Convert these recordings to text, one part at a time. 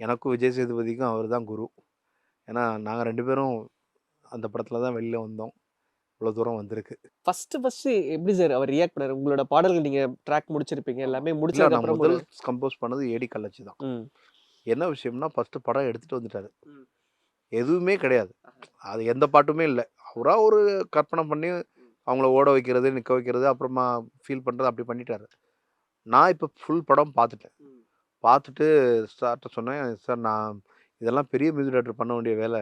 எனக்கும் விஜய் சேதுபதிக்கும் அவர் தான் குரு. ஏன்னா, நாங்க 2 பேரும் அந்த படத்துல தான் வெளில வந்தோம். இவ்வளோ தூரம் வந்திருக்கு. ஃபர்ஸ்ட்டு எப்படி சார் அவர் ரியாக்ட் பண்ணாரு? உங்களோட பாடல்கள் நீங்க ட்ராக் முடிச்சிருப்பீங்க. எல்லாமே இல்ல நான் முடிச்சதுக்கப்புறம் முதல் ஒரு கம்போஸ் பண்ணது ஏடி கல்லச்சி தான். ம். என்ன விஷயம்னா, ஃபர்ஸ்ட்டு படம் எடுத்துட்டு வந்துட்டாரு. ம். எதுவுமே கிடையாது. ஆஹா. அது எந்த பாட்டுமே இல்ல. அவரா ஒரு கற்பனை பண்ணி, அவங்கள ஓட வைக்கிறது, நிக்க வைக்கிறது, அப்புறமா ஃபீல் பண்றது அப்படி பண்ணிட்டாரு. நான் இப்ப ஃபுல் படம் பார்த்துட்டேன். ம். பார்த்துட்டு சார்ட்ட சொன்னேன், "சார் நான் இதெல்லாம் பெரிய மியூசிக் டைரக்டர் பண்ண வேண்டிய வேல.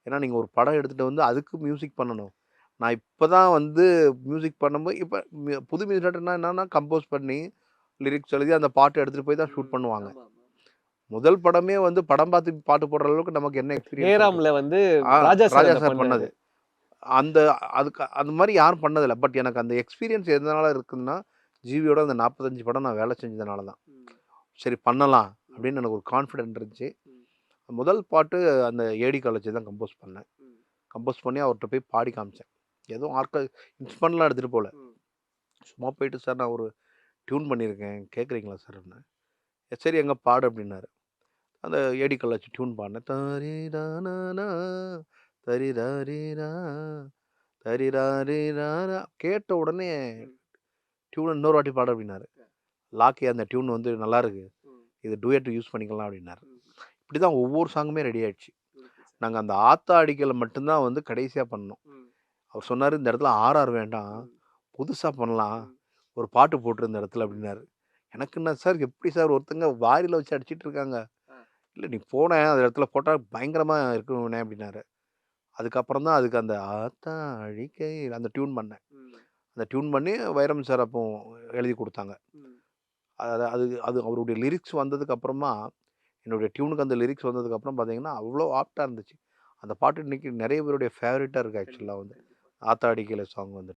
ஏன்னா நீங்க ஒரு படம் எடுத்துட்டு வந்து அதுக்கு மியூசிக் பண்ணணும். நான் இப்ப தான் வந்து மியூசிக் பண்ணும்போது இப்ப புது மியூசிக் டைரக்டர்னா என்னன்னா, கம்போஸ் பண்ணி, லிரிக்ஸ் எழுதி அந்த பாட்ட எடுத்துட்டு போய் தான் ஷூட் ம். பண்ணுவாங்க. ஆமா, ஆமா. முதல் படமே வந்து படம் பார்த்து பாட்டு போடுற அளவுக்கு நமக்கு என்ன எக்ஸ்பீரியன்ஸ் இருக்கு? ஹேராம்ல வந்து ஆ ராஜா சார் ராஜா அத சார் பண்ணாரு. பண்ணது. அந்த அதுக்கு அந்த மாரி யாரும் பண்ணதில்ல. பட் எனக்கு அந்த எக்ஸ்பீரியன்ஸ் எதனால இருக்குன்னா, ஜீவியோட அந்த 45 படம் நான் வேலை செஞ்சதுனால தான். ம். சரி பண்ணலாம் ம். அப்படின்னு எனக்கு ஒரு கான்ஃபிடென்ட் இருந்துச்சு. ம். முதல் பாட்டு அந்த ஏடி காலேஜ் தான் கம்போஸ் பண்ணேன். ம். கம்போஸ் பண்ணி அவர்ட்ட போய் பாடி காமிச்சேன். எதுவும் இன்ஸ்ட்ருமெண்ட்லாம் எடுத்துட்டு போல. ம். சும்மா போயிட்டு, "சார் நான் ஒரு டியூன் பண்ணியிருக்கேன். கேட்குறீங்களா சார்?" அப்படின்னேன். "சரி எங்க பாடு" அப்படின்னாரு. அந்த ஏடி கல்லாச்சி டியூன் பாடுனேன். தாரிரானானா, தரிராரிரா, தரிராரிராரா கேட்ட உடனே ம். டியூன இன்னொரு வாட்டி பாடு அப்படின்னாரு. லாக்கி அந்த டியூன் வந்து நல்லாருக்கு. ம். இது டூயட் யூஸ் பண்ணிக்கலாம் அப்படின்னாரு. ம். இப்படிதான் ஒவ்வொரு சாங்குமே ரெடி ஆயிடுச்சு. Okay sir. நாங்க அந்த ஆத்தா அடிக்கல மட்டும் தான் வந்து கடைசியா பண்ணோம். ம். அவர் சொன்னாரு, "இந்த இடத்துல ஆர்ஆர் வேண்டாம். ம். புதுசா பண்ணலாம். ம். ஒரு பாட்டு போட்டுரு இந்த இடத்துல" ம். அப்படின்னாரு. எனக்கு என்ன சார் எப்படி சார் ஒருத்தங்க வாரியில வச்சு அடிச்சிட்டு இருக்காங்க. ஆ. "இல்ல நீ போனேன் அந்த இடத்துல போட்டா பயங்கரமா இருக்கும்ண்ணே" அப்படின்னாரு. அதுக்கப்புறம் தான் அதுக்கு அந்த ஆத்தா அழிக்கையில் அந்த டியூன் பண்ணேன். ம். அந்த டியூன் பண்ணி வைரம் சார் அப்போ எழுதி குடுத்தாங்க. ம். அது அது அது அவருடைய லிரிக்ஸ் வந்ததுக்கு அப்புறமா, என்னுடைய டியூனுக்கு அந்த லிரிக்ஸ் வந்ததுக்கு அப்புறம் பார்த்தீங்கன்னா, அவ்ளோ ஆப்ட்டா இருந்துச்சு. அந்த பாட்டு இன்னைக்கு நெறைய பேருடைய ஃபேவரைட்டா இருக்கு ஆக்சுவலா கண்டிப்பா, வந்து. கண்டிப்பா. ஆத்தாடி கீழ சாங் வந்து.